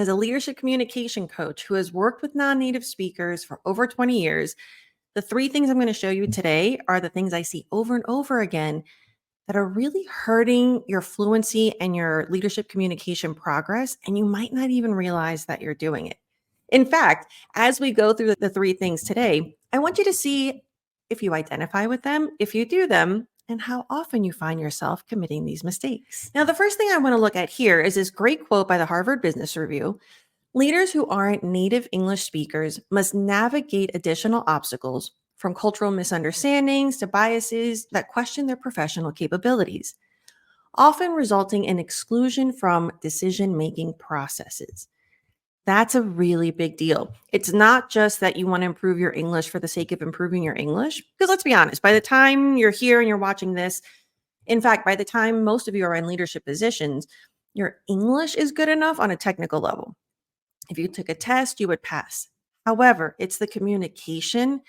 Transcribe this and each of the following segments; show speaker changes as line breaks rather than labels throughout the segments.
As a leadership communication coach who has worked with non-native speakers for over 20 years, the three things I'm going to show you today are the things I see over and over again that are really hurting your fluency and your leadership communication progress, and you might not even realize that you're doing it. In fact, as we go through the three things today, I want you to see if you identify with them, if you do them, and how often you find yourself committing these mistakes. Now, the first thing I want to look at here is this great quote by the Harvard Business Review. Leaders who aren't native English speakers must navigate additional obstacles, from cultural misunderstandings to biases that question their professional capabilities, often resulting in exclusion from decision-making processes. That's a really big deal. It's not just that you want to improve your English for the sake of improving your English, because let's be honest, by the time you're here and you're watching this, in fact, by the time most of you are in leadership positions, your English is good enough on a technical level. If you took a test, you would pass. However, it's the communication,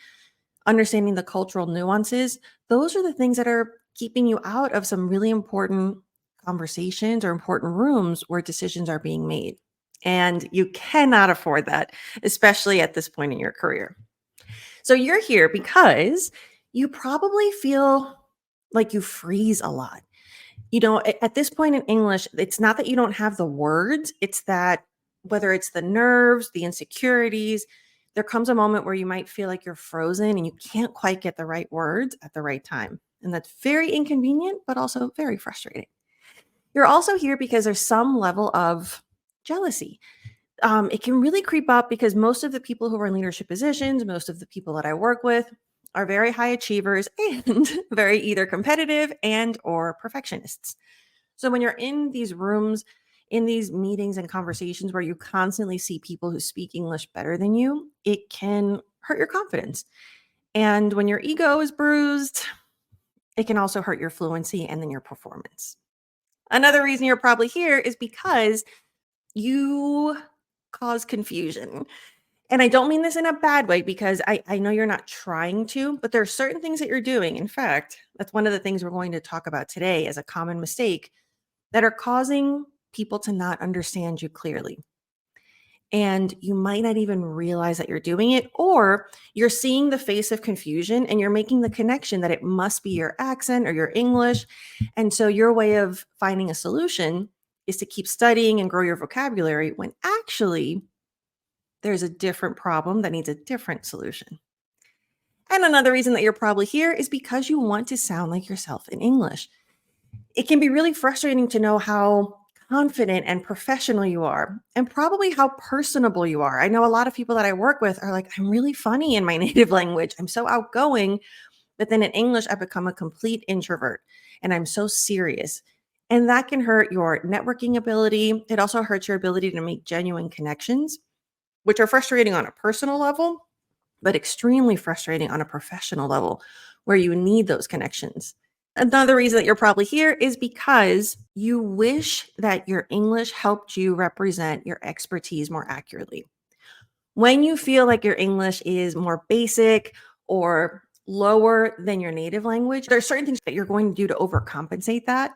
understanding the cultural nuances. Those are the things that are keeping you out of some really important conversations or important rooms where decisions are being made. And you cannot afford that, especially at this point in your career. So you're here because you probably feel like you freeze a lot. At this point in English, it's not that you don't have the words, it's that whether it's the nerves, the insecurities, there comes a moment where you might feel like you're frozen and you can't quite get the right words at the right time. And that's very inconvenient, but also very frustrating. You're also here because there's some level of jealousy. It can really creep up because most of the people who are in leadership positions, most of the people that I work with are very high achievers and very either competitive and or perfectionists. So when you're in these rooms, in these meetings and conversations where you constantly see people who speak English better than you, it can hurt your confidence. And when your ego is bruised, it can also hurt your fluency and then your performance. Another reason you're probably here is because you cause confusion. And I don't mean this in a bad way because I know you're not trying to, but there are certain things that you're doing. In fact, that's one of the things we're going to talk about today as a common mistake that are causing people to not understand you clearly. And you might not even realize that you're doing it, or you're seeing the face of confusion and you're making the connection that it must be your accent or your English. And so your way of finding a solution is to keep studying and grow your vocabulary when actually there's a different problem that needs a different solution. And another reason that you're probably here is because you want to sound like yourself in English. It can be really frustrating to know how confident and professional you are, and probably how personable you are. I know a lot of people that I work with are like, I'm really funny in my native language. I'm so outgoing. But then in English, I become a complete introvert and I'm so serious. And that can hurt your networking ability. It also hurts your ability to make genuine connections, which are frustrating on a personal level, but extremely frustrating on a professional level where you need those connections. Another reason that you're probably here is because you wish that your English helped you represent your expertise more accurately. When you feel like your English is more basic or lower than your native language, there are certain things that you're going to do to overcompensate that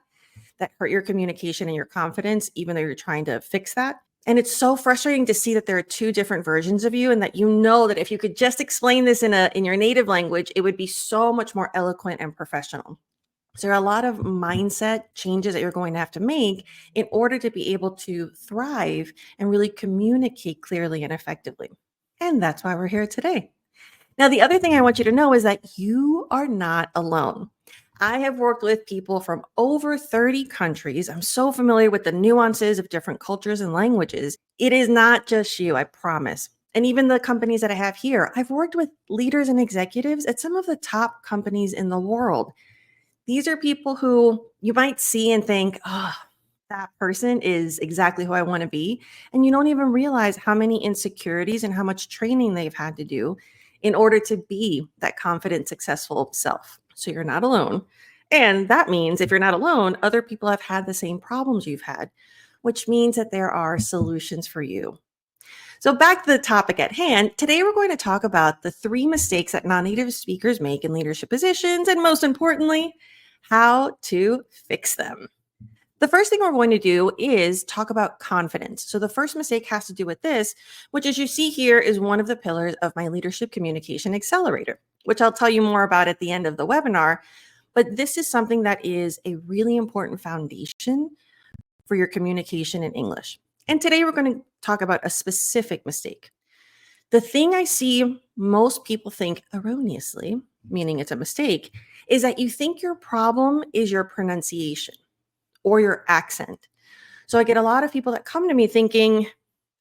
hurt your communication and your confidence, even though you're trying to fix that. And it's so frustrating to see that there are two different versions of you, and that you know that if you could just explain this in your native language, it would be so much more eloquent and professional. So there are a lot of mindset changes that you're going to have to make in order to be able to thrive and really communicate clearly and effectively. And that's why we're here today. Now, the other thing I want you to know is that you are not alone. I have worked with people from over 30 countries. I'm so familiar with the nuances of different cultures and languages. It is not just you, I promise. And even the companies that I have here, I've worked with leaders and executives at some of the top companies in the world. These are people who you might see and think, oh, that person is exactly who I want to be. And you don't even realize how many insecurities and how much training they've had to do in order to be that confident, successful self. So you're not alone. And that means if you're not alone, other people have had the same problems you've had, which means that there are solutions for you. So back to the topic at hand, today we're going to talk about the 3 mistakes that non-native speakers make in leadership positions, and most importantly, how to fix them. The first thing we're going to do is talk about confidence. So, the first mistake has to do with this, which, as you see here, is one of the pillars of my leadership communication accelerator, which I'll tell you more about at the end of the webinar. But this is something that is a really important foundation for your communication in English. And today we're going to talk about a specific mistake. The thing I see most people think erroneously, meaning it's a mistake, is that you think your problem is your pronunciation or your accent. So I get a lot of people that come to me thinking,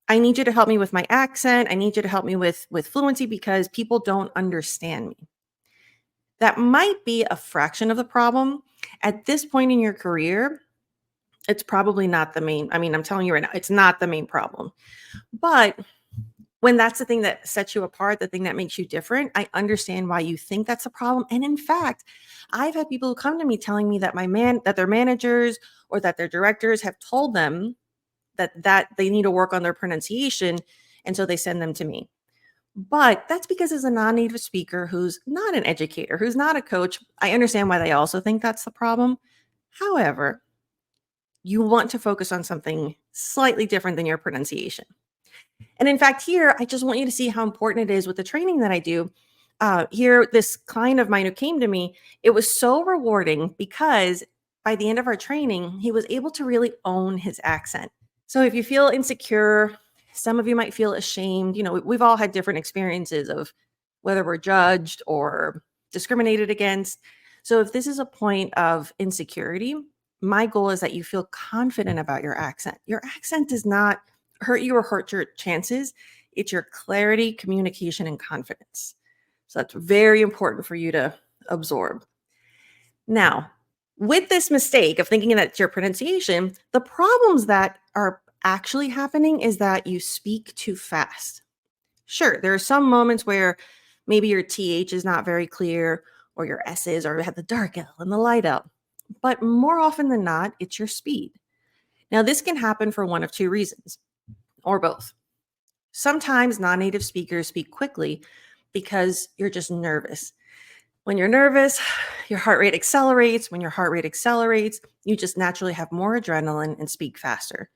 I need you to help me with my accent. I need you to help me with fluency because people don't understand me. That might be a fraction of the problem. At this point in your career, it's probably not the main. I mean, I'm telling you right now, it's not the main problem. But when that's the thing that sets you apart, the thing that makes you different, I understand why you think that's a problem. And in fact, I've had people who come to me telling me that that their managers or that their directors have told them that they need to work on their pronunciation, and so they send them to me. But that's because as a non-native speaker who's not an educator, who's not a coach, I understand why they also think that's the problem. However, you want to focus on something slightly different than your pronunciation. And in fact, here, I just want you to see how important it is with the training that I do. Here, this client of mine who came to me, it was so rewarding because by the end of our training, he was able to really own his accent. So if you feel insecure, some of you might feel ashamed. We've all had different experiences of whether we're judged or discriminated against. So if this is a point of insecurity, my goal is that you feel confident about your accent. Your accent does not hurt you or hurt your chances. It's your clarity, communication, and confidence. So that's very important for you to absorb. Now, with this mistake of thinking that it's your pronunciation, the problems that are actually happening is that you speak too fast. Sure, there are some moments where maybe your TH is not very clear or your S's or have the dark L and the light L. But more often than not, it's your speed. Now, this can happen for one of two reasons, or both. Sometimes non-native speakers speak quickly because you're just nervous. When you're nervous, your heart rate accelerates. When your heart rate accelerates, you just naturally have more adrenaline and speak faster.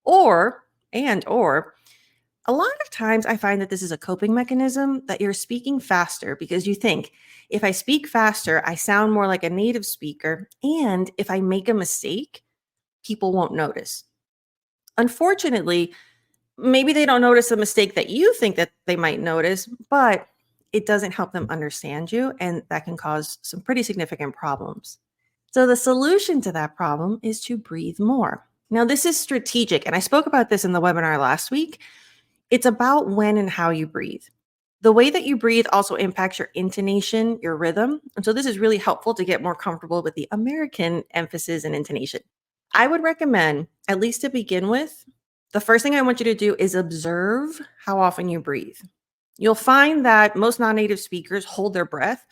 Or a lot of times I find that this is a coping mechanism, that you're speaking faster because you think, if I speak faster, I sound more like a native speaker. And if I make a mistake, people won't notice. Unfortunately, maybe they don't notice the mistake that you think that they might notice, but it doesn't help them understand you, and that can cause some pretty significant problems. So the solution to that problem is to breathe more. Now, this is strategic, and I spoke about this in the webinar last week. It's about when and how you breathe. The way that you breathe also impacts your intonation, your rhythm. And so this is really helpful to get more comfortable with the American emphasis and intonation. I would recommend, at least to begin with, the first thing I want you to do is observe how often you breathe. You'll find that most non-native speakers hold their breath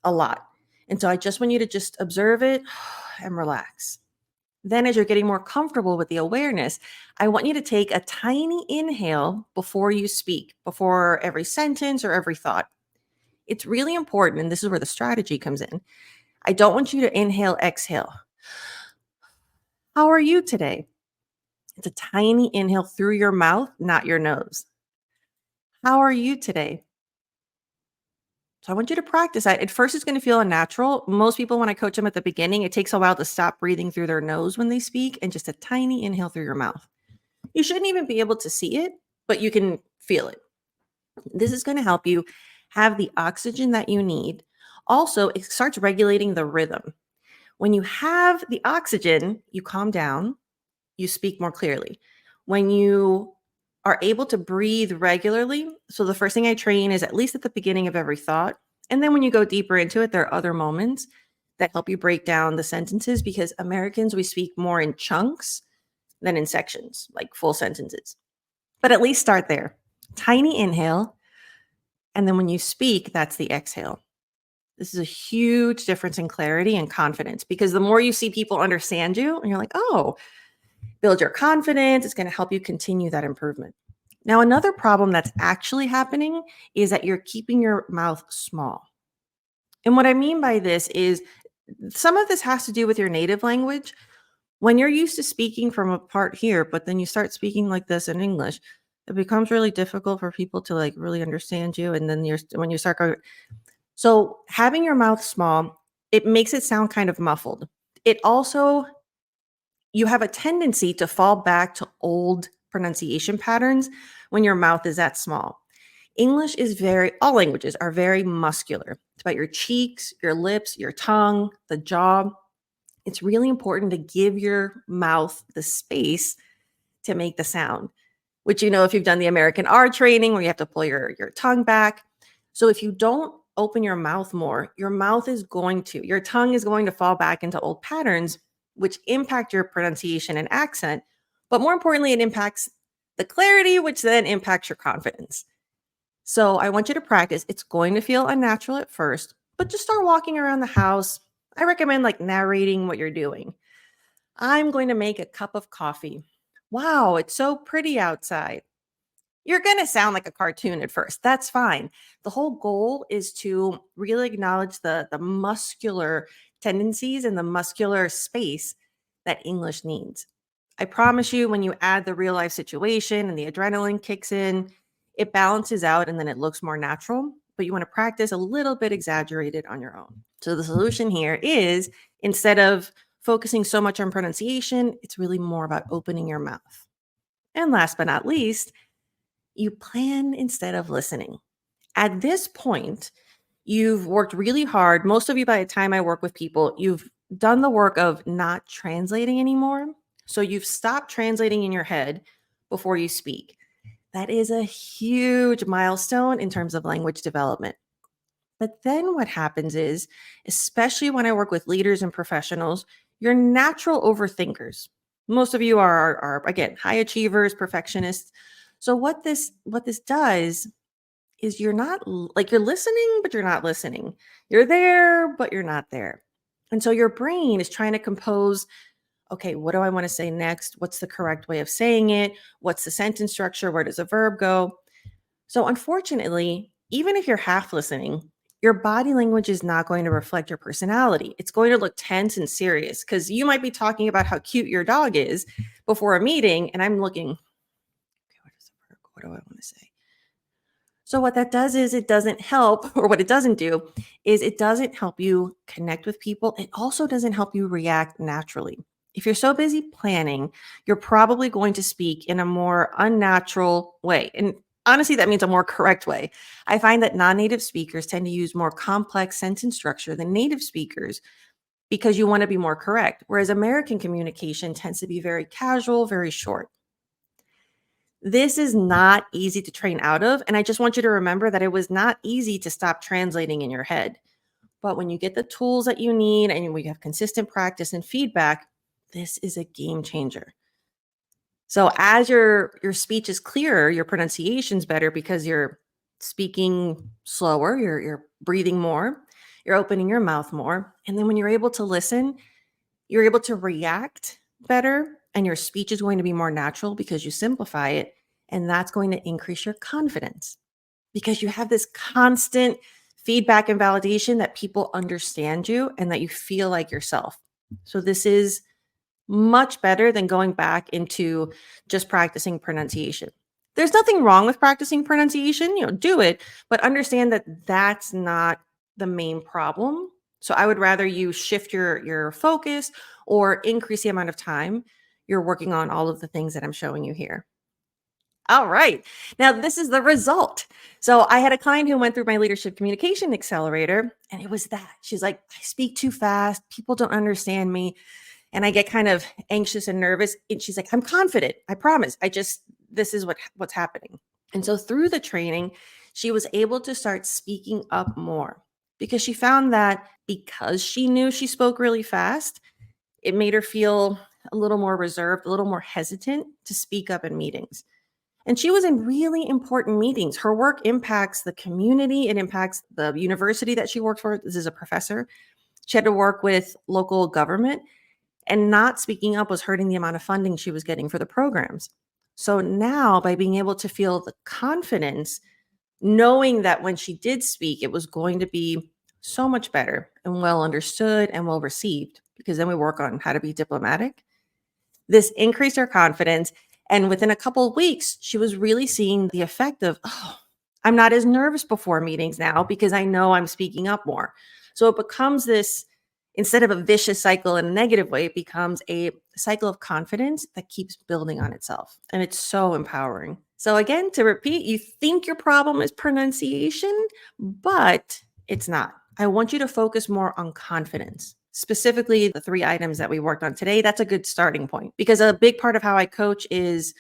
a lot. And so I just want you to just observe it and relax. Then as you're getting more comfortable with the awareness, I want you to take a tiny inhale before you speak, before every sentence or every thought. It's really important, and this is where the strategy comes in. I don't want you to inhale, exhale. How are you today? It's a tiny inhale through your mouth, not your nose. How are you today? So I want you to practice that. At first, it's going to feel unnatural. Most people, when I coach them at the beginning, it takes a while to stop breathing through their nose when they speak and just a tiny inhale through your mouth. You shouldn't even be able to see it, but you can feel it. This is going to help you have the oxygen that you need. Also, it starts regulating the rhythm. When you have the oxygen, you calm down, you speak more clearly. When you are able to breathe regularly, so the first thing I train is at least at the beginning of every thought. And then when you go deeper into it, there are other moments that help you break down the sentences, because Americans, we speak more in chunks than in sections, like full sentences. But at least start there. Tiny inhale. And then when you speak, that's the exhale. This is a huge difference in clarity and confidence, because the more you see people understand you and you're like, oh, build your confidence. It's going to help you continue that improvement. Now, another problem that's actually happening is that you're keeping your mouth small. And what I mean by this is Some of this has to do with your native language. When you're used to speaking from a part here, but then you start speaking like this in English, it becomes really difficult for people to like really understand you. And then when you start going, so having your mouth small, it makes it sound kind of muffled. It also, you have a tendency to fall back to old pronunciation patterns when your mouth is that small. English is all languages are very muscular. It's about your cheeks, your lips, your tongue, the jaw. It's really important to give your mouth the space to make the sound, which, if you've done the American R training where you have to pull your tongue back. So if you don't open your mouth more, your tongue is going to fall back into old patterns, which impact your pronunciation and accent. But more importantly, it impacts the clarity, which then impacts your confidence. So I want you to practice. It's going to feel unnatural at first, but just start walking around the house. I recommend like narrating what you're doing. I'm going to make a cup of coffee. Wow, it's so pretty outside. You're going to sound like a cartoon at first. That's fine. The whole goal is to really acknowledge the muscular tendencies and the muscular space that English needs. I promise you, when you add the real life situation and the adrenaline kicks in, it balances out and then it looks more natural. But you want to practice a little bit exaggerated on your own. So the solution here is, instead of focusing so much on pronunciation, it's really more about opening your mouth. And last but not least, you plan instead of listening. At this point, you've worked really hard. Most of you, by the time I work with people, you've done the work of not translating anymore. So you've stopped translating in your head before you speak. That is a huge milestone in terms of language development. But then what happens is, especially when I work with leaders and professionals, you're natural overthinkers. Most of you are again, high achievers, perfectionists. So what this does is, you're listening, but you're not listening. You're there, but you're not there. And so your brain is trying to compose, okay, what do I want to say next? What's the correct way of saying it? What's the sentence structure? Where does a verb go? So unfortunately, even if you're half listening, your body language is not going to reflect your personality. It's going to look tense and serious, because you might be talking about how cute your dog is before a meeting, and I'm looking, okay, what do I want to say? So what that does is, it doesn't help, or what it doesn't do is, it doesn't help you connect with people. It also doesn't help you react naturally. If you're so busy planning, you're probably going to speak in a more unnatural way. And honestly, that means a more correct way. I find that non-native speakers tend to use more complex sentence structure than native speakers, because you want to be more correct. Whereas American communication tends to be very casual, very short. This is not easy to train out of. And I just want you to remember that it was not easy to stop translating in your head. But when you get the tools that you need and we have consistent practice and feedback, this is a game changer. So as your speech is clearer, your pronunciation's better, because you're speaking slower, you're breathing more, you're opening your mouth more. And then when you're able to listen, you're able to react better, and your speech is going to be more natural because you simplify it. And that's going to increase your confidence, because you have this constant feedback and validation that people understand you and that you feel like yourself. So this is much better than going back into just practicing pronunciation. There's nothing wrong with practicing pronunciation, do it, but understand that that's not the main problem. So I would rather you shift your focus or increase the amount of time you're working on all of the things that I'm showing you here. All right. Now, this is the result. So I had a client who went through my leadership communication accelerator, and it was that. She's like, I speak too fast. People don't understand me. And I get kind of anxious and nervous. And she's like, I'm confident. I promise. This is what's happening. And so through the training, she was able to start speaking up more, because she found that because she knew she spoke really fast, it made her feel a little more reserved, a little more hesitant to speak up in meetings. And she was in really important meetings. Her work impacts the community. It impacts the university that she worked for. This is a professor. She had to work with local government, and not speaking up was hurting the amount of funding she was getting for the programs. So now, by being able to feel the confidence, knowing that when she did speak, it was going to be so much better and well understood and well received because then we work on how to be diplomatic. This increased her confidence. And within a couple of weeks, she was really seeing the effect of, oh, I'm not as nervous before meetings now because I know I'm speaking up more. So it becomes this, instead of a vicious cycle in a negative way, it becomes a cycle of confidence that keeps building on itself. And it's so empowering. So again, to repeat, you think your problem is pronunciation, but it's not. I want you to focus more on confidence. Specifically, the 3 items that we worked on today, that's a good starting point because a big part of how I coach is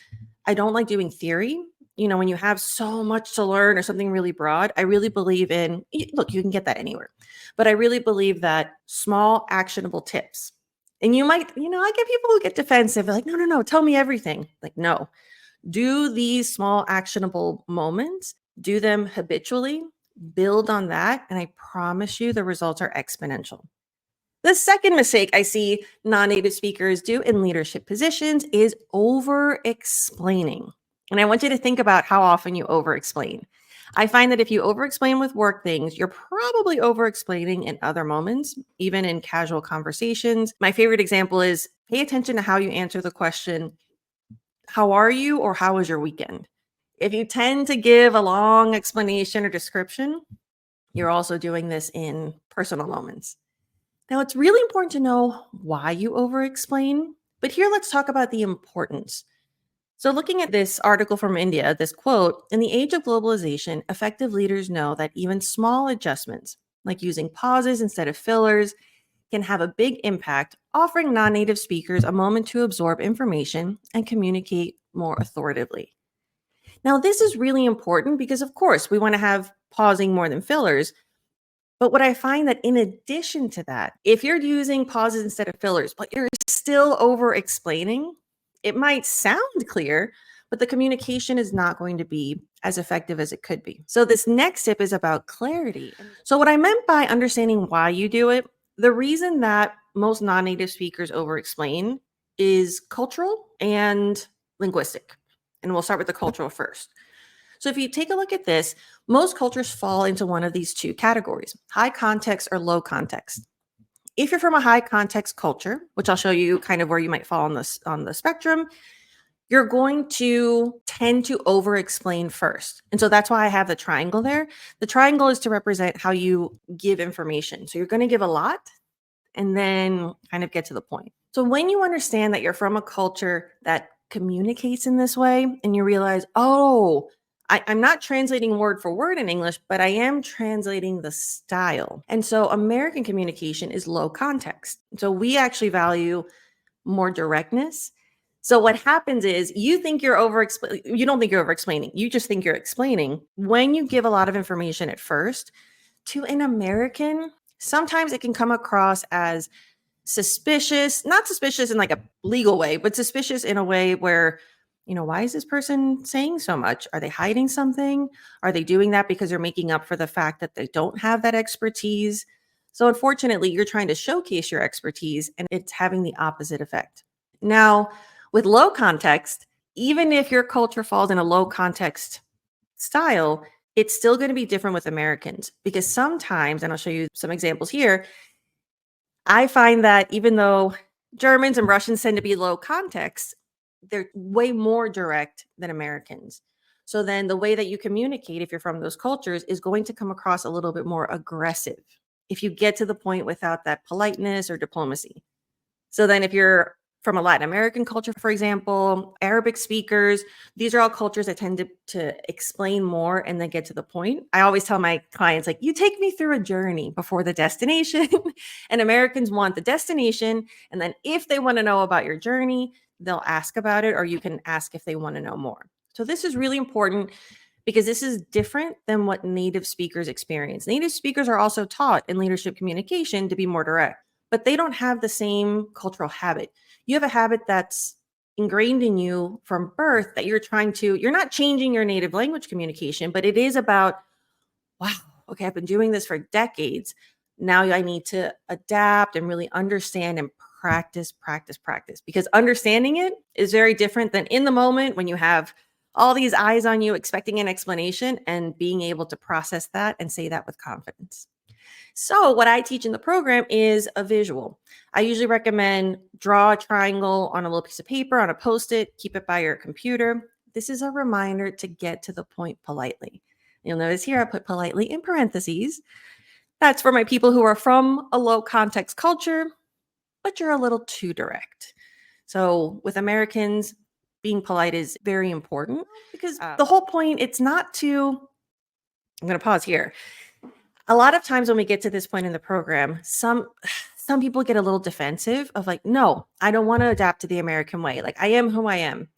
I don't like doing theory. When you have so much to learn or something really broad, I really believe in, look, you can get that anywhere, but I really believe that small actionable tips. And you might, I get people who get defensive. They're like, no, no, no, tell me everything. Like, no, do these small actionable moments, do them habitually, build on that. And I promise you the results are exponential. The second mistake I see non-native speakers do in leadership positions is over-explaining. And I want you to think about how often you over-explain. I find that if you over-explain with work things, you're probably over-explaining in other moments, even in casual conversations. My favorite example is pay attention to how you answer the question, how are you or how was your weekend? If you tend to give a long explanation or description, you're also doing this in personal moments. Now, it's really important to know why you over-explain, but here let's talk about the importance. So, looking at this article from India, this quote, in the age of globalization, effective leaders know that even small adjustments, like using pauses instead of fillers, can have a big impact, offering non-native speakers a moment to absorb information and communicate more authoritatively. Now, this is really important because, of course, we want to have pausing more than fillers. But what I find that in addition to that, if you're using pauses instead of fillers, but you're still over explaining, it might sound clear, but the communication is not going to be as effective as it could be. So this next tip is about clarity. So what I meant by understanding why you do it, the reason that most non-native speakers over explain is cultural and linguistic. And we'll start with the cultural first. So if you take a look at this, most cultures fall into one of these 2 categories, high context or low context. If you're from a high context culture, which I'll show you kind of where you might fall on the spectrum, you're going to tend to over explain first. And so that's why I have the triangle there. The triangle is to represent how you give information. So you're going to give a lot and then kind of get to the point. So when you understand that you're from a culture that communicates in this way and you realize, oh, I'm not translating word for word in English, but I am translating the style. And so American communication is low context. So we actually value more directness. So what happens is you think you're you don't think you're over explaining. You just think you're explaining. When you give a lot of information at first to an American, sometimes it can come across as suspicious, not suspicious in like a legal way, but suspicious in a way where, why is this person saying so much? Are they hiding something? Are they doing that because they're making up for the fact that they don't have that expertise? So unfortunately, you're trying to showcase your expertise and it's having the opposite effect. Now, with low context, even if your culture falls in a low context style, it's still going to be different with Americans because sometimes, and I'll show you some examples here, I find that even though Germans and Russians tend to be low context, they're way more direct than Americans. So then the way that you communicate, if you're from those cultures, is going to come across a little bit more aggressive if you get to the point without that politeness or diplomacy. So then if you're from a Latin American culture, for example, Arabic speakers, these are all cultures that tend to explain more and then get to the point. I always tell my clients, like, you take me through a journey before the destination. And Americans want the destination. And then if they want to know about your journey, they'll ask about it, or you can ask if they want to know more. So this is really important because this is different than what native speakers experience. Native speakers are also taught in leadership communication to be more direct, but they don't have the same cultural habit. You have a habit that's ingrained in you from birth that you're not changing your native language communication, but it is about, wow, okay, I've been doing this for decades. Now I need to adapt and really understand and practice, practice, practice, because understanding it is very different than in the moment when you have all these eyes on you expecting an explanation and being able to process that and say that with confidence. So, what I teach in the program is a visual. I usually recommend draw a triangle on a little piece of paper, on a post it, keep it by your computer. This is a reminder to get to the point politely. You'll notice here I put politely in parentheses. That's for my people who are from a low context culture, but you're a little too direct. So, with Americans, being polite is very important because the whole point, it's not to, I'm going to pause here. A lot of times when we get to this point in the program, some people get a little defensive of like, no, I don't want to adapt to the American way. Like I am who I am.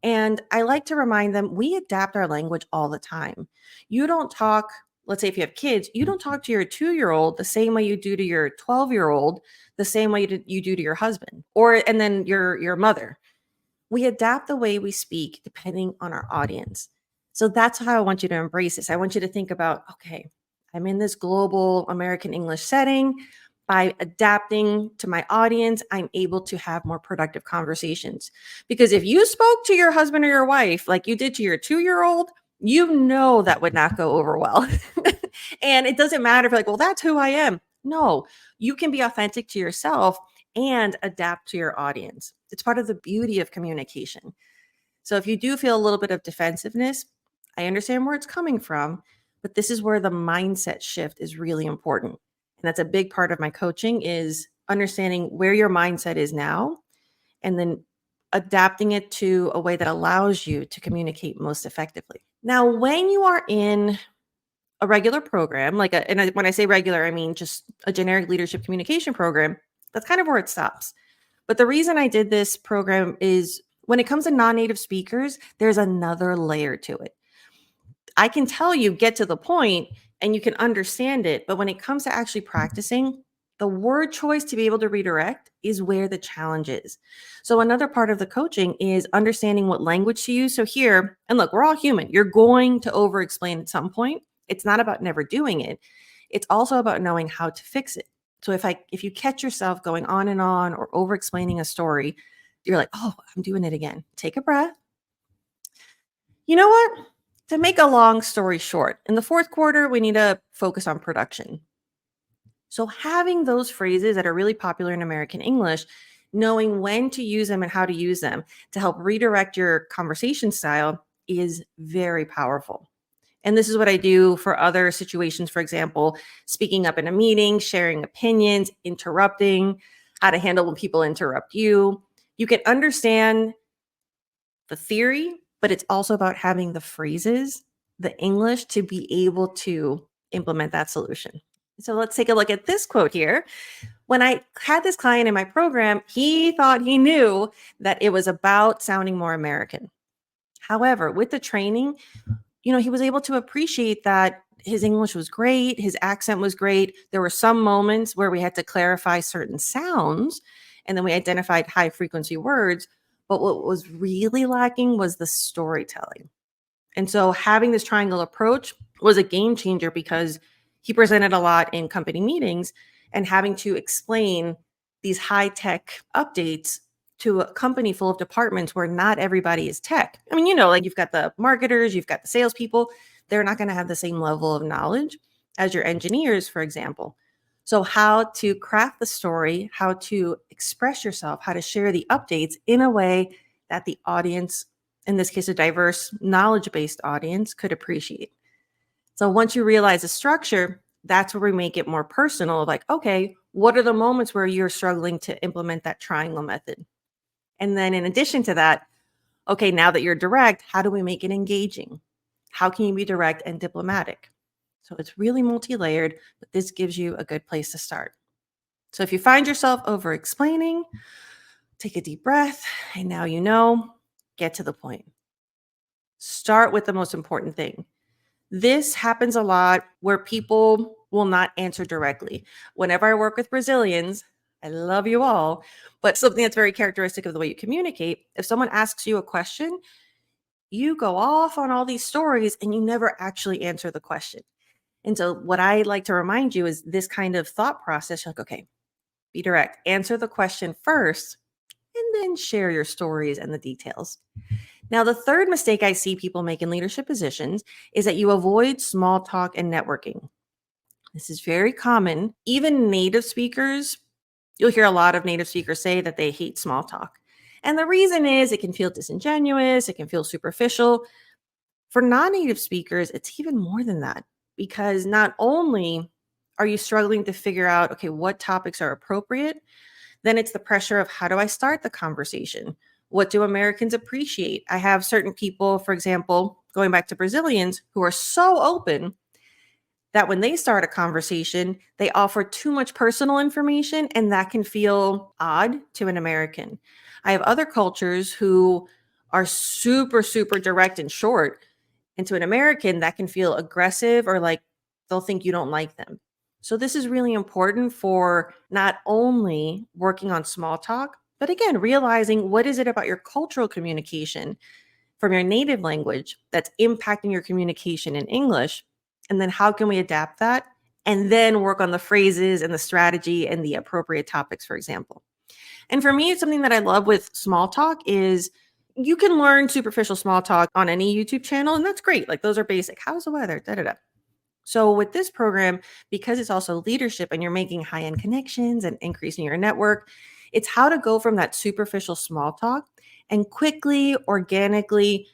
And I like to remind them we adapt our language all the time. You don't talk, let's say if you have kids, you don't talk to your 2-year-old the same way you do to your 12-year-old, the same way you do to your husband or and then your mother. We adapt the way we speak depending on our audience. So that's how I want you to embrace this. I want you to think about, okay, I'm in this global American English setting. By adapting to my audience, I'm able to have more productive conversations. Because if you spoke to your husband or your wife like you did to your 2-year-old, you know that would not go over well. And it doesn't matter if you're like, well, that's who I am. No, you can be authentic to yourself and adapt to your audience. It's part of the beauty of communication. So if you do feel a little bit of defensiveness, I understand where it's coming from, but this is where the mindset shift is really important. And that's a big part of my coaching is understanding where your mindset is now and then adapting it to a way that allows you to communicate most effectively. Now, when you are in a regular program, when I say regular, I mean just a generic leadership communication program, that's kind of where it stops. But the reason I did this program is when it comes to non-native speakers, there's another layer to it. I can tell you get to the point and you can understand it, but when it comes to actually practicing, the word choice to be able to redirect is where the challenge is. So another part of the coaching is understanding what language to use. So here, and look, we're all human. You're going to over explain at some point. It's not about never doing it. It's also about knowing how to fix it. So if you catch yourself going on and on or over explaining a story, you're like, "Oh, I'm doing it again." Take a breath. You know what? To make a long story short, in the fourth quarter, we need to focus on production. So having those phrases that are really popular in American English, knowing when to use them and how to use them to help redirect your conversation style is very powerful. And this is what I do for other situations, for example, speaking up in a meeting, sharing opinions, interrupting, how to handle when people interrupt you. You can understand the theory, but it's also about having the phrases, the English to be able to implement that solution. So let's take a look at this quote here. When I had this client in my program, he thought he knew that it was about sounding more American. However, with the training, he was able to appreciate that his English was great, his accent was great. There were some moments where we had to clarify certain sounds, and then we identified high frequency words. But what was really lacking was the storytelling. And so having this triangle approach was a game changer because he presented a lot in company meetings and having to explain these high tech updates to a company full of departments where not everybody is tech. I mean, like you've got the marketers, you've got the salespeople. They're not going to have the same level of knowledge as your engineers, for example. So, how to craft the story, how to express yourself, how to share the updates in a way that the audience, in this case, a diverse, knowledge based audience, could appreciate. So, once you realize the structure, that's where we make it more personal. Like, okay, what are the moments where you're struggling to implement that triangle method? And then, in addition to that, okay, now that you're direct, how do we make it engaging? How can you be direct and diplomatic? So it's really multi-layered, but this gives you a good place to start. So if you find yourself over explaining, take a deep breath, and now get to the point. Start with the most important thing. This happens a lot where people will not answer directly. Whenever I work with Brazilians, I love you all, but something that's very characteristic of the way you communicate, if someone asks you a question, you go off on all these stories and you never actually answer the question. And so what I like to remind you is this kind of thought process. You're like, okay, be direct, answer the question first, and then share your stories and the details. Now, the third mistake I see people make in leadership positions is that you avoid small talk and networking. This is very common. Even native speakers, you'll hear a lot of native speakers say that they hate small talk. And the reason is it can feel disingenuous, it can feel superficial. For non native speakers, it's even more than that because not only are you struggling to figure out, okay, what topics are appropriate, then it's the pressure of how do I start the conversation? What do Americans appreciate? I have certain people, for example, going back to Brazilians, who are so open that when they start a conversation, they offer too much personal information, and that can feel odd to an American. I have other cultures who are super, super direct and short. And to an American, that can feel aggressive or like they'll think you don't like them. So, this is really important for not only working on small talk, but again, realizing what is it about your cultural communication from your native language that's impacting your communication in English? And then how can we adapt that? And then work on the phrases and the strategy and the appropriate topics, for example. And for me, it's something that I love with small talk is you can learn superficial small talk on any YouTube channel, and that's great. Like those are basic. How's the weather? Da da da. So with this program, because it's also leadership and you're making high-end connections and increasing your network, it's how to go from that superficial small talk and quickly, organically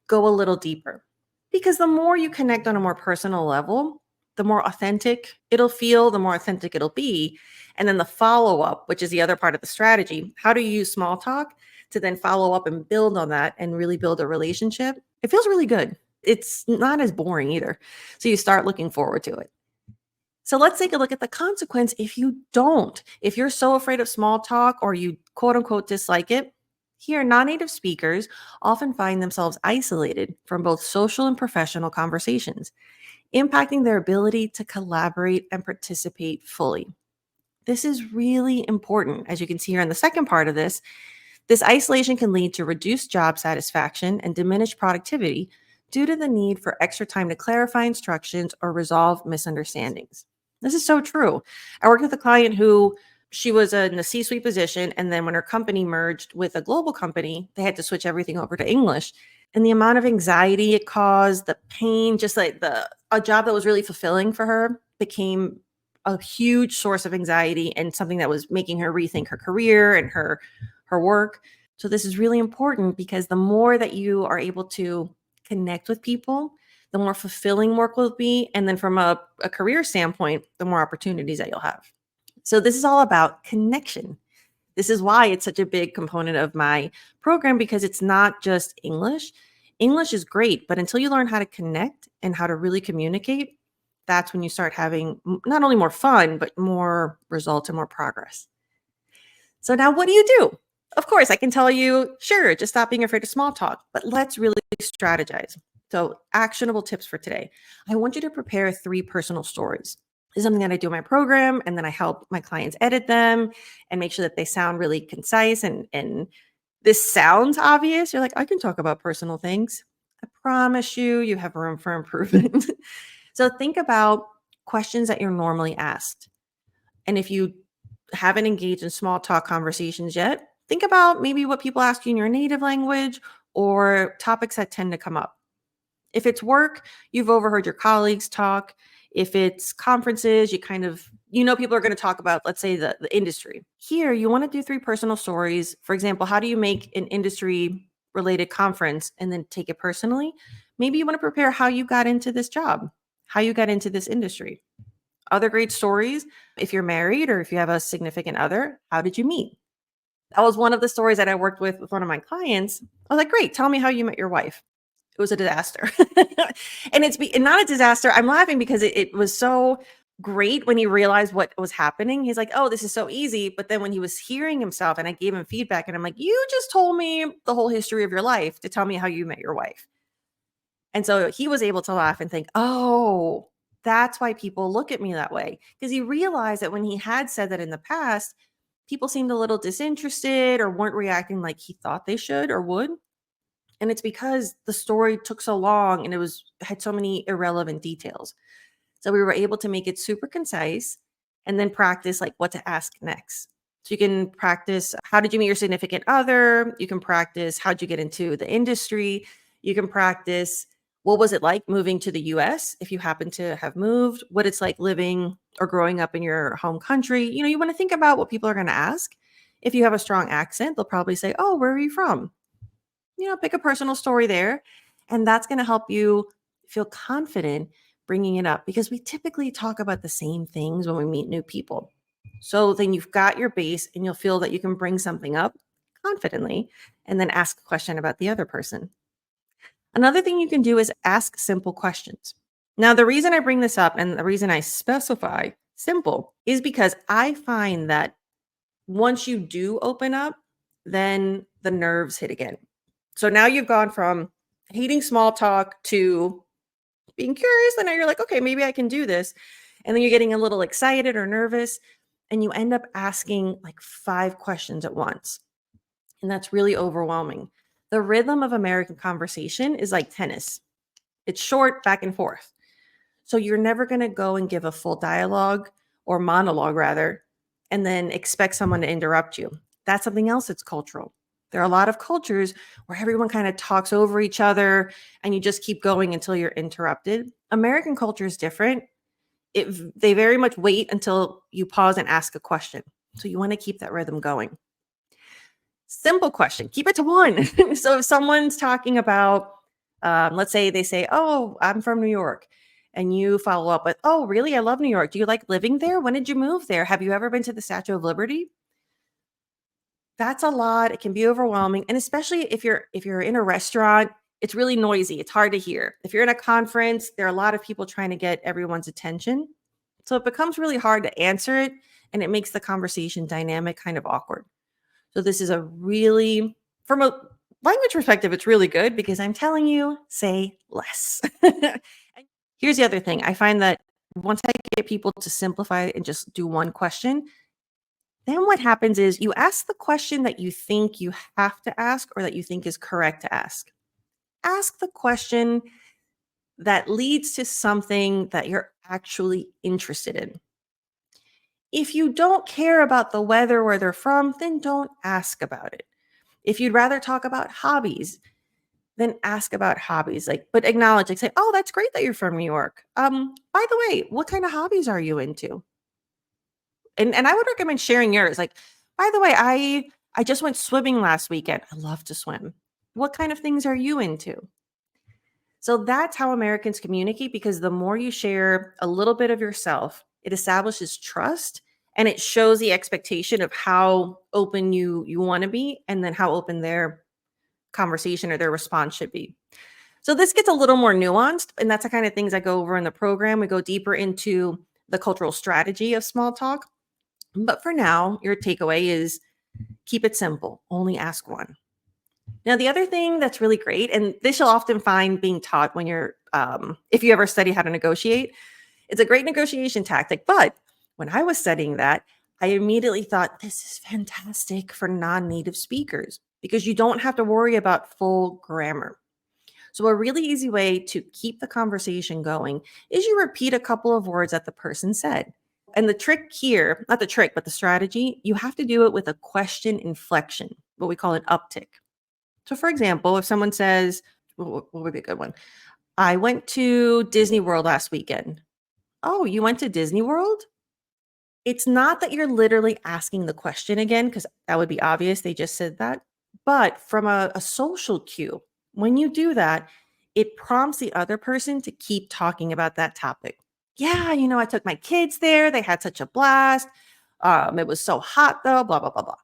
go a little deeper. Because the more you connect on a more personal level, the more authentic it'll feel, the more authentic it'll be. And then the follow up, which is the other part of the strategy, how do you use small talk to then follow up and build on that and really build a relationship? It feels really good. It's not as boring either. So you start looking forward to it. So let's take a look at the consequence if you don't. If you're so afraid of small talk or you quote unquote dislike it, here non native speakers often find themselves isolated from both social and professional conversations, impacting their ability to collaborate and participate fully. This is really important. As you can see here in the second part of this isolation can lead to reduced job satisfaction and diminished productivity due to the need for extra time to clarify instructions or resolve misunderstandings. This is so true. I worked with a client who she was in a C-suite position, and then when her company merged with a global company, they had to switch everything over to English. And the amount of anxiety it caused, the pain, just like the a job that was really fulfilling for her became a huge source of anxiety and something that was making her rethink her career and her work. So this is really important because the more that you are able to connect with people, the more fulfilling work will be. And then from a career standpoint, the more opportunities that you'll have. So this is all about connection. This is why it's such a big component of my program because it's not just English. English is great, but until you learn how to connect and how to really communicate, that's when you start having not only more fun, but more results and more progress. So now what do you do? Of course, I can tell you, sure, just stop being afraid of small talk, but let's really strategize. So, actionable tips for today. I want you to prepare 3 personal stories. This is something that I do in my program, and then I help my clients edit them and make sure that they sound really concise and this sounds obvious. You're like, I can talk about personal things. I promise you, you have room for improvement. So think about questions that you're normally asked. And if you haven't engaged in small talk conversations yet, think about maybe what people ask you in your native language or topics that tend to come up. If it's work, you've overheard your colleagues talk. If it's conferences, people are going to talk about, let's say, the industry. Here, you want to do 3 personal stories. For example, how do you make an industry related conference and then take it personally? Maybe you want to prepare how you got into this job, how you got into this industry. Other great stories, if you're married or if you have a significant other, how did you meet? That was one of the stories that I worked with one of my clients. I was like, great, tell me how you met your wife. It was a disaster. And and not a disaster. I'm laughing because it was so great when he realized what was happening. He's like, oh, this is so easy. But then when he was hearing himself and I gave him feedback and I'm like, you just told me the whole history of your life to tell me how you met your wife. And so he was able to laugh and think, oh, that's why people look at me that way. Because he realized that when he had said that in the past, people seemed a little disinterested or weren't reacting like he thought they should or would. And it's because the story took so long and it had so many irrelevant details. So we were able to make it super concise and then practice like what to ask next. So you can practice how did you meet your significant other? You can practice how'd you get into the industry? You can practice What was it like moving to the US if you happen to have moved? What it's like living or growing up in your home country. You want to think about what people are going to ask. If you have a strong accent, they'll probably say, "Oh, where are you from?" Pick a personal story there. And that's going to help you feel confident bringing it up because we typically talk about the same things when we meet new people. So then you've got your base and you'll feel that you can bring something up confidently and then ask a question about the other person. Another thing you can do is ask simple questions. Now, the reason I bring this up and the reason I specify simple is because I find that once you do open up, then the nerves hit again. So now you've gone from hating small talk to being curious. And now you're like, okay, maybe I can do this. And then you're getting a little excited or nervous. And you end up asking like 5 questions at once. And that's really overwhelming. The rhythm of American conversation is like tennis, it's short, back and forth. So you're never going to go and give a full dialogue or monologue, rather, and then expect someone to interrupt you. That's something else that's cultural. There are a lot of cultures where everyone kind of talks over each other and you just keep going until you're interrupted. American culture is different. They very much wait until you pause and ask a question. So you want to keep that rhythm going. Simple question, keep it to one. So if someone's talking about, let's say they say, "Oh, I'm from New York." And you follow up with, "Oh, really? I love New York. Do you like living there? When did you move there? Have you ever been to the Statue of Liberty?" That's a lot. It can be overwhelming. And especially if you're in a restaurant, it's really noisy. It's hard to hear. If you're in a conference, there are a lot of people trying to get everyone's attention. So it becomes really hard to answer it and it makes the conversation dynamic kind of awkward. So this is a really, from a language perspective, it's really good because I'm telling you, say less. And here's the other thing. I find that once I get people to simplify it and just do one question, then what happens is you ask the question that you think you have to ask or that you think is correct to ask. Ask the question that leads to something that you're actually interested in. If you don't care about the weather where they're from, then don't ask about it. If you'd rather talk about hobbies, then ask about hobbies. But acknowledge, say, "Oh, that's great that you're from New York. By the way, what kind of hobbies are you into?" And I would recommend sharing yours. By the way, I just went swimming last weekend. I love to swim. What kind of things are you into? So that's how Americans communicate because the more you share a little bit of yourself, it establishes trust and it shows the expectation of how open you want to be and then how open their conversation or their response should be. So this gets a little more nuanced, and that's the kind of things I go over in the program. We go deeper into the cultural strategy of small talk. But for now, your takeaway is keep it simple, only ask one. Now, the other thing that's really great, and this you'll often find being taught when if you ever study how to negotiate, it's a great negotiation tactic. But when I was studying that, I immediately thought this is fantastic for non-native speakers because you don't have to worry about full grammar. So a really easy way to keep the conversation going is you repeat a couple of words that the person said. And the trick here, not the trick, but the strategy, you have to do it with a question inflection, what we call an uptick. So for example, if someone says, what would be a good one? "I went to Disney World last weekend." "Oh, you went to Disney World?" It's not that you're literally asking the question again, because that would be obvious. They just said that. But from a social cue, when you do that, it prompts the other person to keep talking about that topic. "Yeah, I took my kids there. They had such a blast. It was so hot though, blah, blah, blah, blah."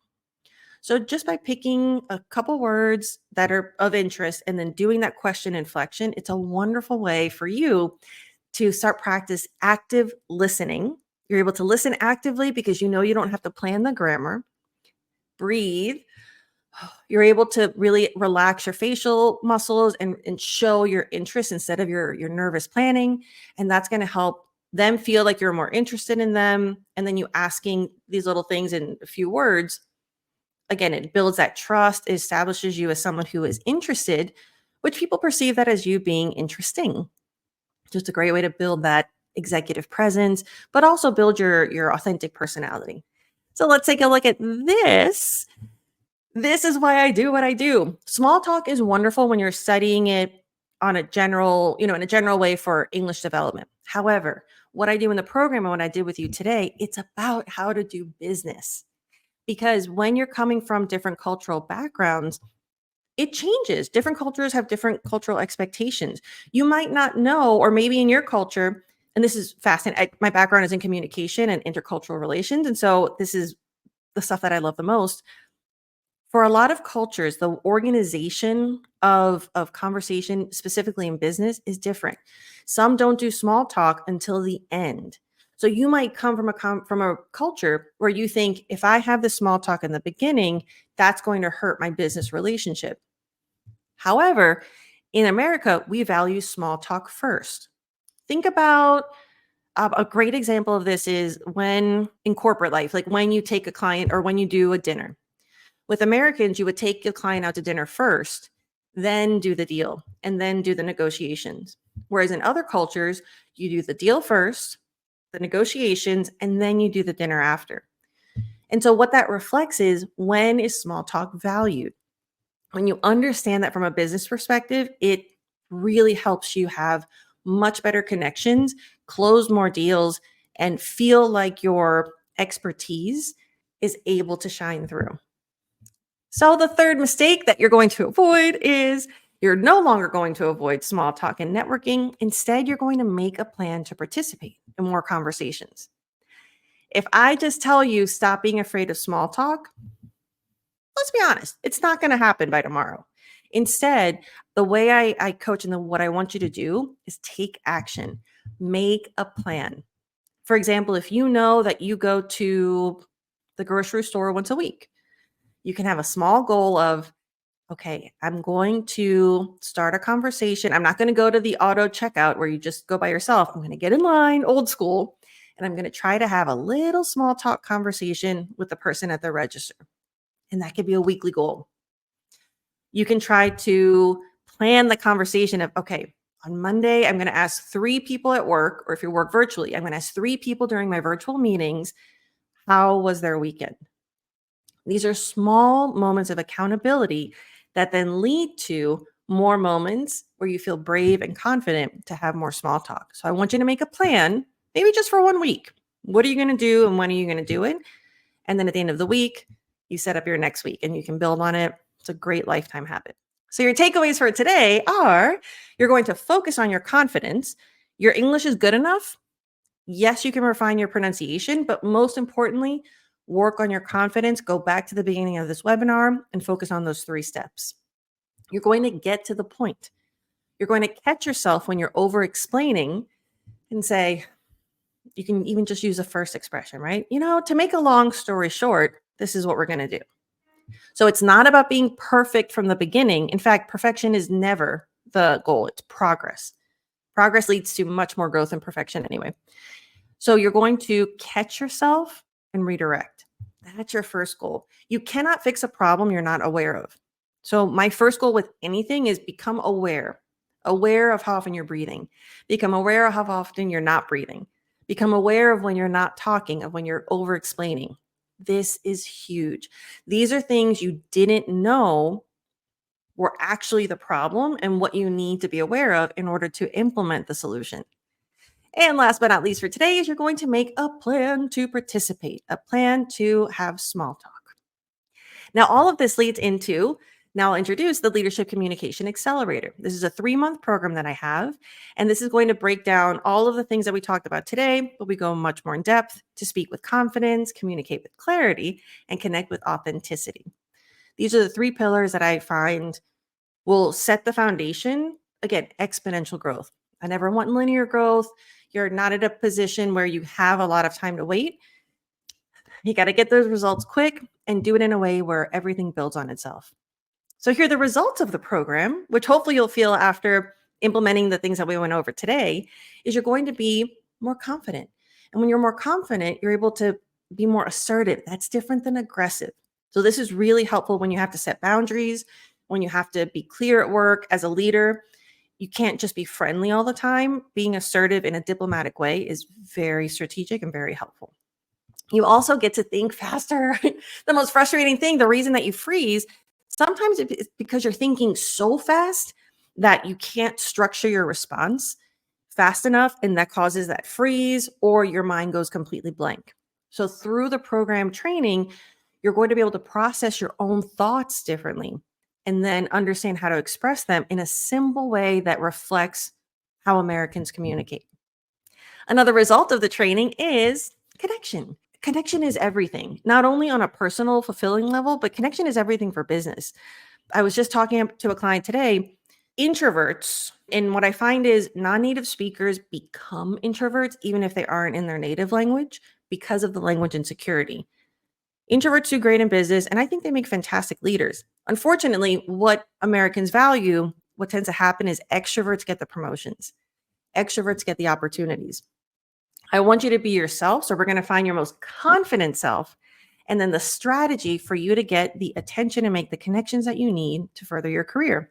So just by picking a couple words that are of interest and then doing that question inflection, it's a wonderful way for you to start practice active listening. You're able to listen actively because you don't have to plan the grammar. Breathe. You're able to really relax your facial muscles and show your interest instead of your nervous planning. And that's going to help them feel like you're more interested in them. And then you asking these little things in a few words. Again, it builds that trust, it establishes you as someone who is interested, which people perceive that as you being interesting. Just a great way to build that executive presence, but also build your authentic personality. So let's take a look at this. This is why I do what I do. Small talk is wonderful when you're studying it on a general, in a general way for English development. However, what I do in the program and what I did with you today, it's about how to do business. Because when you're coming from different cultural backgrounds, it changes. Different cultures have different cultural expectations. You might not know, or maybe in your culture, and this is fascinating. My background is in communication and intercultural relations. And so this is the stuff that I love the most. For a lot of cultures, the organization of conversation, specifically in business, is different. Some don't do small talk until the end. So you might come from a culture where you think, if I have the small talk in the beginning, that's going to hurt my business relationship. However, in America, we value small talk first. Think about a great example of this is when in corporate life, like when you take a client or when you do a dinner. With Americans, you would take your client out to dinner first, then do the deal, and then do the negotiations. Whereas in other cultures, you do the deal first, the negotiations, and then you do the dinner after. And so, what that reflects is, when is small talk valued? When you understand that from a business perspective, it really helps you have much better connections, close more deals, and feel like your expertise is able to shine through. So, the third mistake that you're going to avoid is, you're no longer going to avoid small talk and networking. Instead, you're going to make a plan to participate in more conversations. If I just tell you, stop being afraid of small talk, let's be honest, it's not going to happen by tomorrow. Instead, the way I coach and what I want you to do is take action, make a plan. For example, if you know that you go to the grocery store once a week, you can have a small goal of, okay, I'm going to start a conversation. I'm not going to go to the auto checkout where you just go by yourself. I'm going to get in line, old school, and I'm going to try to have a little small talk conversation with the person at the register. And that could be a weekly goal. You can try to plan the conversation of, okay, on Monday, I'm going to ask 3 people at work, or if you work virtually, I'm going to ask 3 people during my virtual meetings, how was their weekend? These are small moments of accountability that then lead to more moments where you feel brave and confident to have more small talk. So I want you to make a plan, maybe just for 1 week. What are you going to do and when are you going to do it? And then at the end of the week, you set up your next week and you can build on it. It's a great lifetime habit. So your takeaways for today are, you're going to focus on your confidence. Your English is good enough. Yes, you can refine your pronunciation, but most importantly, work on your confidence. Go back to the beginning of this webinar and focus on those 3 steps. You're going to get to the point. You're going to catch yourself when you're over explaining and say, you can even just use the first expression, right? To make a long story short, this is what we're going to do. So it's not about being perfect from the beginning. In fact, perfection is never the goal. It's progress. Progress leads to much more growth than perfection anyway. So you're going to catch yourself and redirect. That's your first goal. You cannot fix a problem you're not aware of. So my first goal with anything is become aware of how often you're breathing. Become aware of how often you're not breathing. Become aware of when you're not talking, of when you're over explaining. This is huge. These are things you didn't know were actually the problem and what you need to be aware of in order to implement the solution. And last but not least for today is, you're going to make a plan to participate, a plan to have small talk. Now, all of this leads into, now I'll introduce the Leadership Communication Accelerator. This is a 3-month program that I have, and this is going to break down all of the things that we talked about today, but we go much more in depth to speak with confidence, communicate with clarity, and connect with authenticity. These are the 3 pillars that I find will set the foundation. Again, exponential growth. I never want linear growth. You're not at a position where you have a lot of time to wait. You got to get those results quick and do it in a way where everything builds on itself. So here are the results of the program, which hopefully you'll feel after implementing the things that we went over today, is you're going to be more confident. And when you're more confident, you're able to be more assertive. That's different than aggressive. So this is really helpful when you have to set boundaries, when you have to be clear at work as a leader. You can't just be friendly all the time. Being assertive in a diplomatic way is very strategic and very helpful. You also get to think faster. The most frustrating thing, the reason that you freeze, sometimes it's because you're thinking so fast that you can't structure your response fast enough, and that causes that freeze or your mind goes completely blank. So, through the program training, you're going to be able to process your own thoughts differently and then understand how to express them in a simple way that reflects how Americans communicate. Another result of the training is connection. Connection is everything, not only on a personal, fulfilling level, but connection is everything for business. I was just talking to a client today, introverts, and what I find is non-native speakers become introverts even if they aren't in their native language because of the language insecurity. Introverts do great in business, and I think they make fantastic leaders. Unfortunately, what Americans value, what tends to happen is extroverts get the promotions, extroverts get the opportunities. I want you to be yourself. So we're going to find your most confident self. And then the strategy for you to get the attention and make the connections that you need to further your career.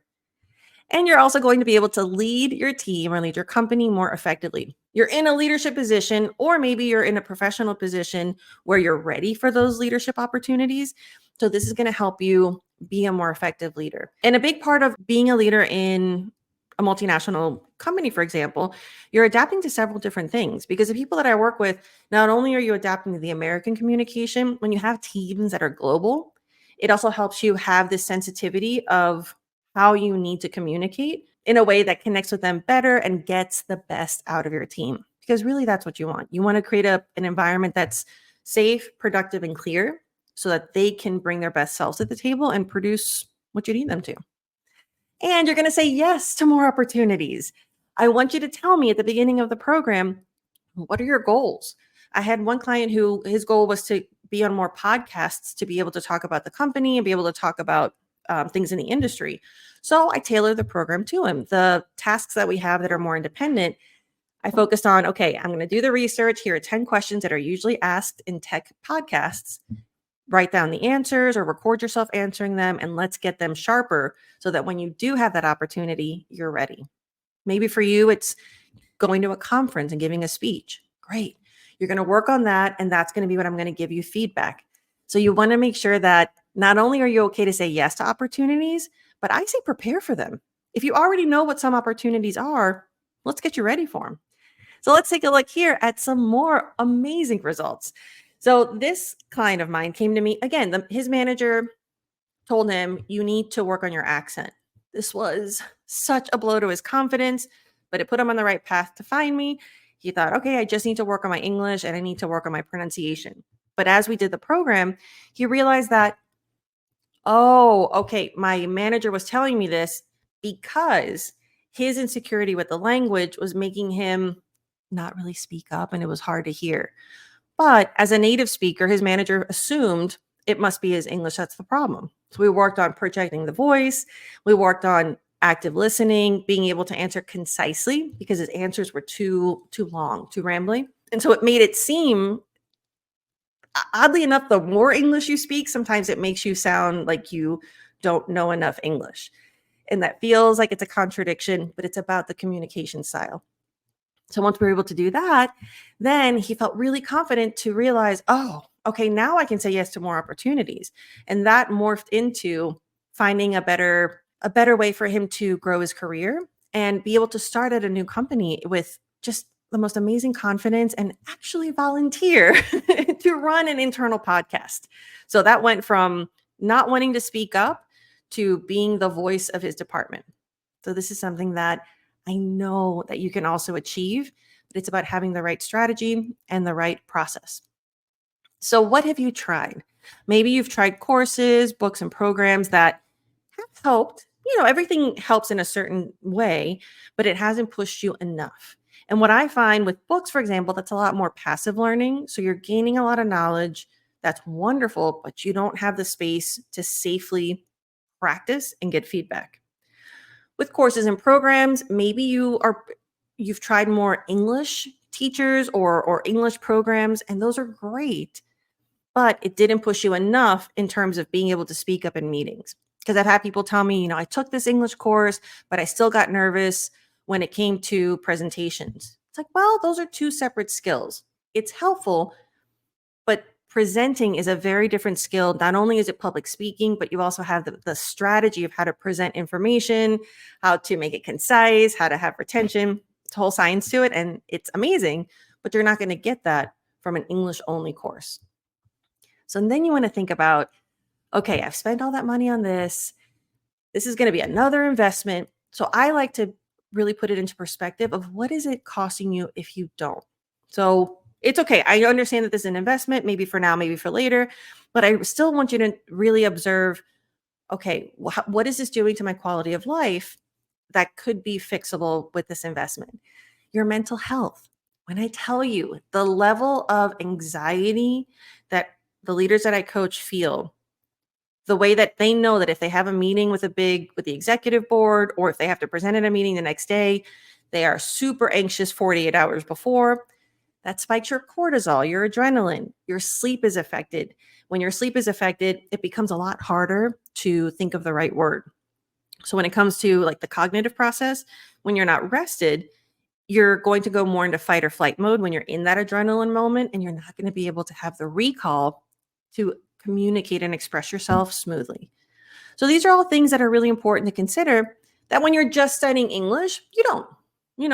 And you're also going to be able to lead your team or lead your company more effectively. You're in a leadership position, or maybe you're in a professional position where you're ready for those leadership opportunities. So, this is going to help you be a more effective leader. And a big part of being a leader in a multinational company, for example, you're adapting to several different things because the people that I work with, not only are you adapting to the American communication, when you have teams that are global, it also helps you have this sensitivity of how you need to communicate in a way that connects with them better and gets the best out of your team. Because really, that's what you want. You want to create an environment that's safe, productive, and clear so that they can bring their best selves to the table and produce what you need them to. And you're going to say yes to more opportunities. I want you to tell me at the beginning of the program, what are your goals? I had one client who his goal was to be on more podcasts to be able to talk about the company and be able to talk about things in the industry. So I tailored the program to him. The tasks that we have that are more independent, I focused on, okay, I'm going to do the research. Here are 10 questions that are usually asked in tech podcasts. Write down the answers or record yourself answering them, and let's get them sharper so that when you do have that opportunity, you're ready. Maybe for you, it's going to a conference and giving a speech. Great. You're going to work on that, and that's going to be what I'm going to give you feedback. So you want to make sure that not only are you okay to say yes to opportunities, but I say prepare for them. If you already know what some opportunities are, let's get you ready for them. So let's take a look here at some more amazing results. So this client of mine came to me again. His manager told him, you need to work on your accent. This was such a blow to his confidence, but it put him on the right path to find me. He thought, okay, I just need to work on my English and I need to work on my pronunciation. But as we did the program, he realized that, oh, okay, my manager was telling me this because his insecurity with the language was making him not really speak up and it was hard to hear. But as a native speaker, his manager assumed it must be his English that's the problem. So we worked on projecting the voice. We worked on active listening, being able to answer concisely because his answers were too long, too rambling. And so it made it seem, oddly enough, the more English you speak, sometimes it makes you sound like you don't know enough English. And that feels like it's a contradiction, but it's about the communication style. So once we were able to do that, then he felt really confident to realize, oh, okay, now I can say yes to more opportunities. And that morphed into finding a better way for him to grow his career and be able to start at a new company with just the most amazing confidence and actually volunteer to run an internal podcast. So that went from not wanting to speak up to being the voice of his department. So this is something that I know that you can also achieve, but it's about having the right strategy and the right process. So, what have you tried? Maybe you've tried courses, books, and programs that have helped. Everything helps in a certain way, but it hasn't pushed you enough. And what I find with books, for example, that's a lot more passive learning. So, you're gaining a lot of knowledge. That's wonderful, but you don't have the space to safely practice and get feedback. With courses and programs, maybe you've tried more English teachers or English programs, and those are great, but it didn't push you enough in terms of being able to speak up in meetings. Because I've had people tell me, I took this English course, but I still got nervous when it came to presentations. It's like, well, those are two separate skills. It's helpful, but presenting is a very different skill. Not only is it public speaking, but you also have the strategy of how to present information, how to make it concise, how to have retention. It's a whole science to it, and it's amazing, but you're not going to get that from an English only course. So then you want to think about, okay, I've spent all that money on this. This is going to be another investment. So I like to really put it into perspective of what is it costing you if you don't. So it's okay. I understand that this is an investment, maybe for now, maybe for later, but I still want you to really observe, okay, what is this doing to my quality of life that could be fixable with this investment? Your mental health. When I tell you the level of anxiety that the leaders that I coach feel, the way that they know that if they have a meeting with the executive board, or if they have to present at a meeting the next day, they are super anxious 48 hours before. That spikes your cortisol, your adrenaline, your sleep is affected. When your sleep is affected, it becomes a lot harder to think of the right word. So when it comes to like the cognitive process, when you're not rested, you're going to go more into fight or flight mode when you're in that adrenaline moment, and you're not going to be able to have the recall to communicate and express yourself smoothly. So these are all things that are really important to consider, that when you're just studying English, you don't,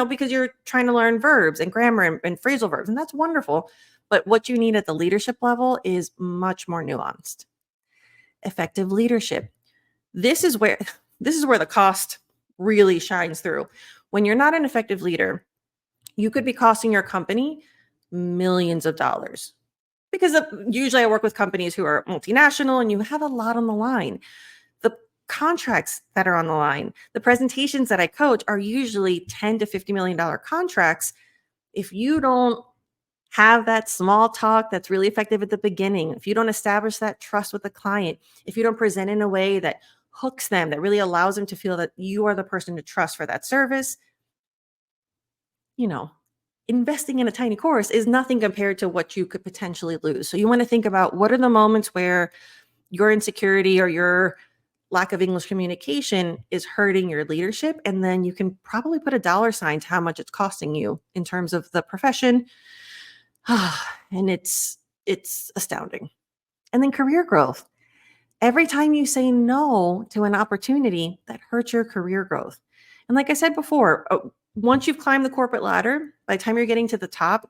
because you're trying to learn verbs and grammar and phrasal verbs, and that's wonderful. But what you need at the leadership level is much more nuanced. Effective leadership. This is where the cost really shines through. When you're not an effective leader, you could be costing your company millions of dollars, because usually I work with companies who are multinational and you have a lot on the line. The contracts that are on the line, the presentations that I coach are usually $10 to $50 million contracts. If you don't have that small talk that's really effective at the beginning, if you don't establish that trust with the client, if you don't present in a way that hooks them, that really allows them to feel that you are the person to trust for that service, investing in a tiny course is nothing compared to what you could potentially lose. So you want to think about, what are the moments where your insecurity or your lack of English communication is hurting your leadership, and then you can probably put a dollar sign to how much it's costing you in terms of the profession. And it's astounding. And then career growth. Every time you say no to an opportunity, that hurts your career growth. And like I said before, once you've climbed the corporate ladder, by the time you're getting to the top,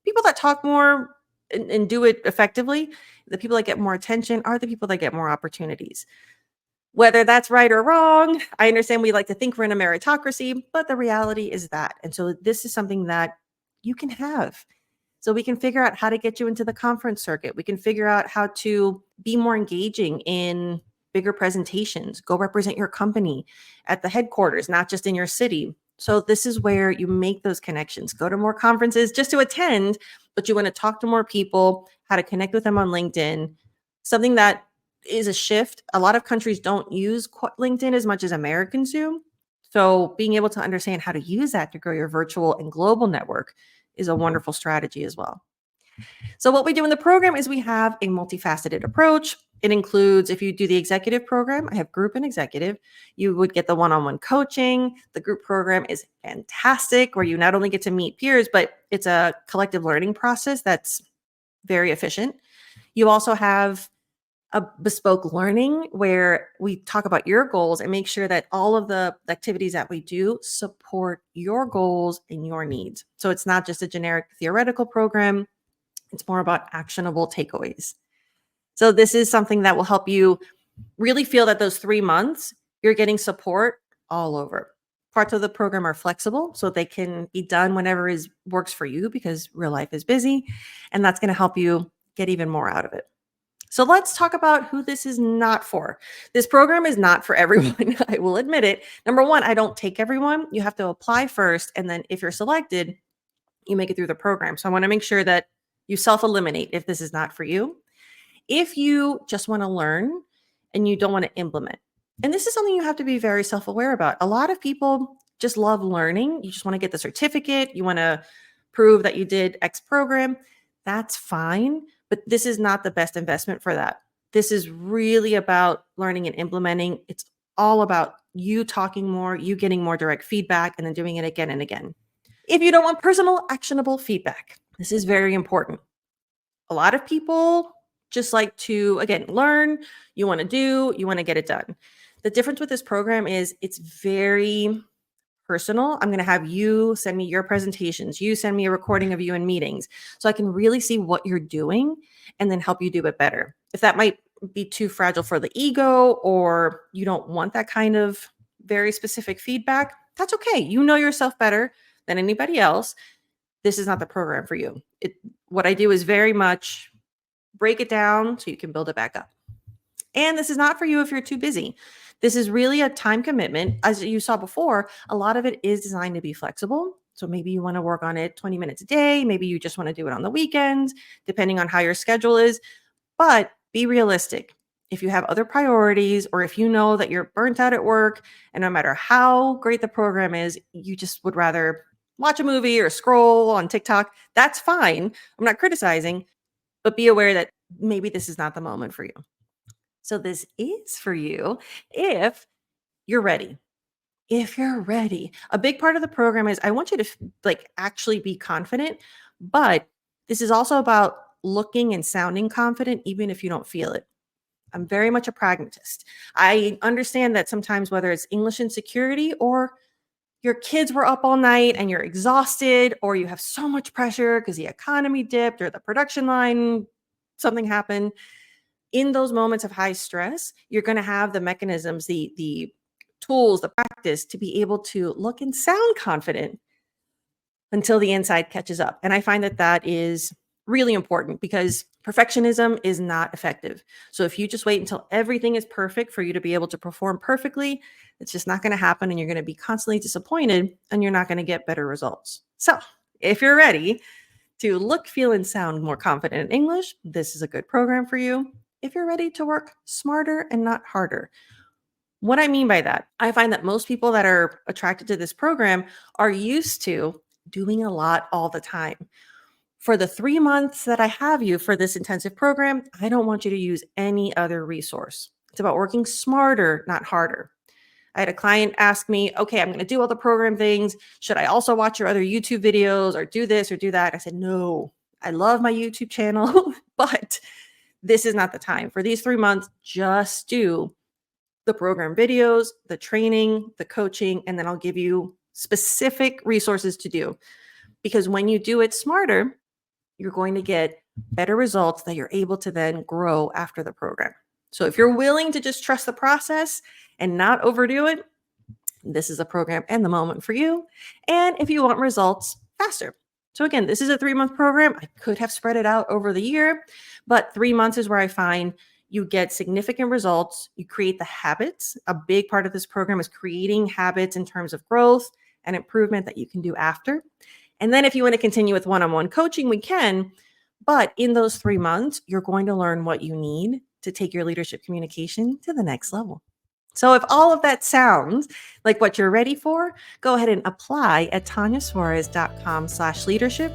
people that talk more and do it effectively, the people that get more attention are the people that get more opportunities. Whether that's right or wrong, I understand we like to think we're in a meritocracy, but the reality is that. And so this is something that you can have. So we can figure out how to get you into the conference circuit. We can figure out how to be more engaging in bigger presentations. Go represent your company at the headquarters, not just in your city. So this is where you make those connections. Go to more conferences just to attend, but you want to talk to more people, how to connect with them on LinkedIn. Something that is a shift. A lot of countries don't use LinkedIn as much as Americans do. So being able to understand how to use that to grow your virtual and global network is a wonderful strategy as well. So what we do in the program is we have a multifaceted approach. It includes, if you do the executive program, I have group and executive, you would get the one-on-one coaching. The group program is fantastic, where you not only get to meet peers, but it's a collective learning process that's very efficient. You also have a bespoke learning where we talk about your goals and make sure that all of the activities that we do support your goals and your needs. So it's not just a generic theoretical program. It's more about actionable takeaways. So this is something that will help you really feel that those 3 months, you're getting support all over. Parts of the program are flexible, so they can be done whenever works for you, because real life is busy, and that's going to help you get even more out of it. So let's talk about who this is not for. This program is not for everyone. I will admit it. Number one, I don't take everyone. You have to apply first. And then if you're selected, you make it through the program. So I want to make sure that you self-eliminate if this is not for you. If you just want to learn and you don't want to implement, and this is something you have to be very self-aware about. A lot of people just love learning. You just want to get the certificate. You want to prove that you did X program. That's fine. But this is not the best investment for that. This is really about learning and implementing. It's all about you talking more, you getting more direct feedback, and then doing it again and again. If you don't want personal, actionable feedback, this is very important. A lot of people just like to, again, learn, you want to do, you want to get it done. The difference with this program is it's very personal. I'm going to have you send me your presentations. You send me a recording of you in meetings so I can really see what you're doing and then help you do it better. If that might be too fragile for the ego or you don't want that kind of very specific feedback, that's okay. You know yourself better than anybody else. This is not the program for you. What I do is very much break it down so you can build it back up. And this is not for you if you're too busy. This is really a time commitment. As you saw before, a lot of it is designed to be flexible. So maybe you want to work on it 20 minutes a day. Maybe you just want to do it on the weekends, depending on how your schedule is. But be realistic. If you have other priorities, or if you know that you're burnt out at work, and no matter how great the program is, you just would rather watch a movie or scroll on TikTok, that's fine. I'm not criticizing, but be aware that maybe this is not the moment for you. So this is for you if you're ready. If you're ready. A big part of the program is I want you to actually be confident, but this is also about looking and sounding confident even if you don't feel it. I'm very much a pragmatist. I understand that sometimes whether it's English insecurity or your kids were up all night and you're exhausted or you have so much pressure because the economy dipped or the production line something happened, in those moments of high stress, you're going to have the mechanisms, the tools, the practice to be able to look and sound confident until the inside catches up. And I find that that is really important because perfectionism is not effective. So if you just wait until everything is perfect for you to be able to perform perfectly, it's just not going to happen and you're going to be constantly disappointed and you're not going to get better results. So if you're ready to look, feel, and sound more confident in English, this is a good program for you. If you're ready to work smarter and not harder. What I mean by that, I find that most people that are attracted to this program are used to doing a lot all the time. For the 3 months that I have you for this intensive program, I don't want you to use any other resource. It's about working smarter, not harder. I had a client ask me, okay, I'm going to do all the program things. Should I also watch your other YouTube videos or do this or do that? I said, no, I love my YouTube channel, but this is not the time. For these 3 months, just do the program videos, the training, the coaching, and then I'll give you specific resources to do. Because when you do it smarter, you're going to get better results that you're able to then grow after the program. So if you're willing to just trust the process and not overdo it, this is a program and the moment for you. And if you want results faster. So again, this is a 3-month program. I could have spread it out over the year, but 3 months is where I find you get significant results. You create the habits. A big part of this program is creating habits in terms of growth and improvement that you can do after. And then if you want to continue with one-on-one coaching, we can. But in those 3 months, you're going to learn what you need to take your leadership communication to the next level. So if all of that sounds like what you're ready for, go ahead and apply at tanyasuarez.com/leadership.